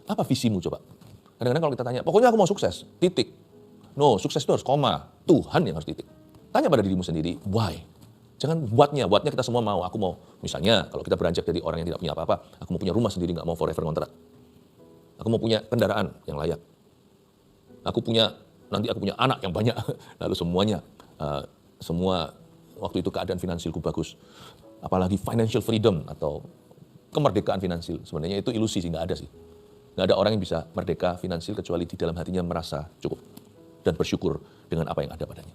Apa visimu coba? Kadang-kadang kalau kita tanya, pokoknya aku mau sukses, titik. No, sukses itu harus koma. Tuhan yang harus titik. Tanya pada dirimu sendiri, why? Jangan buatnya kita semua mau. Aku mau, misalnya kalau kita beranjak dari orang yang tidak punya apa-apa, aku mau punya rumah sendiri, nggak mau forever kontrak. Aku mau punya kendaraan yang layak. Nanti aku punya anak yang banyak. Lalu semuanya, semua waktu itu keadaan finansialku bagus. Apalagi financial freedom atau kemerdekaan finansial. Sebenarnya itu ilusi sih, nggak ada sih. Nggak ada orang yang bisa merdeka finansial kecuali di dalam hatinya merasa cukup dan bersyukur dengan apa yang ada padanya.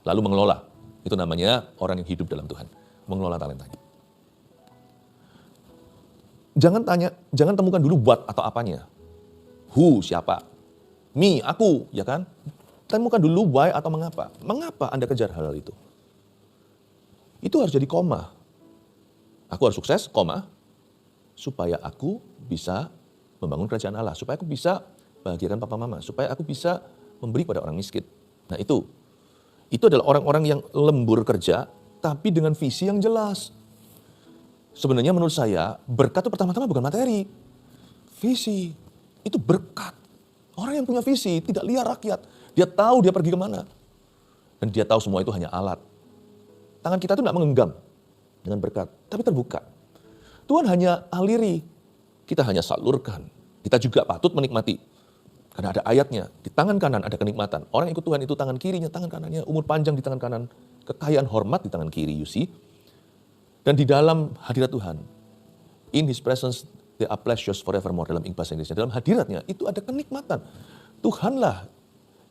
Lalu mengelola, itu namanya orang yang hidup dalam Tuhan, mengelola talentanya. Jangan temukan dulu what atau apanya. Who, siapa? Me, aku, ya kan? Temukan dulu why atau mengapa. Mengapa Anda kejar hal itu? Itu harus jadi koma. Aku harus sukses, koma, supaya aku bisa membangun kerajaan Allah, supaya aku bisa bahagiakan papa mama, supaya aku bisa memberi pada orang miskin. Nah itu adalah orang-orang yang lembur kerja, tapi dengan visi yang jelas. Sebenarnya menurut saya, berkat itu pertama-tama bukan materi. Visi, itu berkat. Orang yang punya visi, tidak liar rakyat. Dia tahu dia pergi kemana. Dan dia tahu semua itu hanya alat. Tangan kita itu tidak mengenggam dengan berkat, tapi terbuka. Tuhan hanya aliri, kita hanya salurkan. Kita juga patut menikmati. Karena ada ayatnya, di tangan kanan ada kenikmatan. Orang yang ikut Tuhan itu tangan kirinya, tangan kanannya, umur panjang di tangan kanan, kekayaan hormat di tangan kiri, you see. Dan di dalam hadirat Tuhan, in His presence, there are pleasures forevermore, dalam bahasa Inggrisnya. Dalam hadiratnya, itu ada kenikmatan. Tuhanlah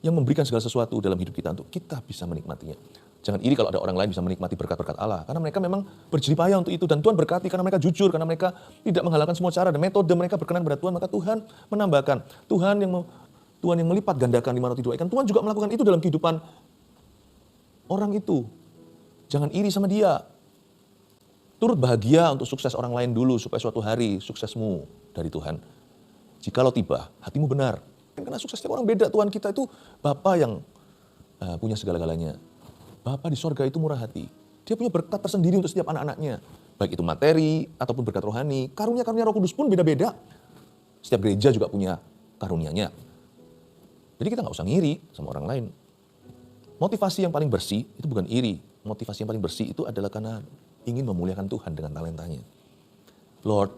yang memberikan segala sesuatu dalam hidup kita untuk kita bisa menikmatinya. Jangan iri kalau ada orang lain bisa menikmati berkat-berkat Allah. Karena mereka memang berjerih payah untuk itu. Dan Tuhan berkati karena mereka jujur. Karena mereka tidak menghalalkan semua cara. Dan metode mereka berkenan pada Tuhan. Maka Tuhan menambahkan. Tuhan yang melipat gandakan 5 roti 2 ikan. Tuhan juga melakukan itu dalam kehidupan orang itu. Jangan iri sama dia. Turut bahagia untuk sukses orang lain dulu. Supaya suatu hari suksesmu dari Tuhan. Jikalau tiba, hatimu benar. Karena sukses setiap orang beda. Tuhan kita itu Bapa yang punya segala-galanya. Bapa di sorga itu murah hati. Dia punya berkat tersendiri untuk setiap anak-anaknya. Baik itu materi ataupun berkat rohani. Karunia-karunia Roh Kudus pun beda-beda. Setiap gereja juga punya karunianya. Jadi kita nggak usah ngiri sama orang lain. Motivasi yang paling bersih itu bukan iri. Motivasi yang paling bersih itu adalah karena ingin memuliakan Tuhan dengan talentanya. Lord,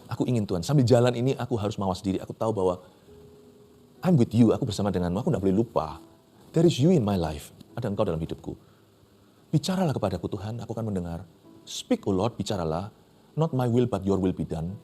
aku ingin Tuhan. Sambil jalan ini aku harus mawas diri. Aku tahu bahwa I'm with you. Aku bersama denganmu. Aku nggak boleh lupa. There is you in my life. Ada engkau dalam hidupku. Bicaralah kepadaku Tuhan, aku akan mendengar. Speak, O Lord, bicaralah. Not my will, but your will be done.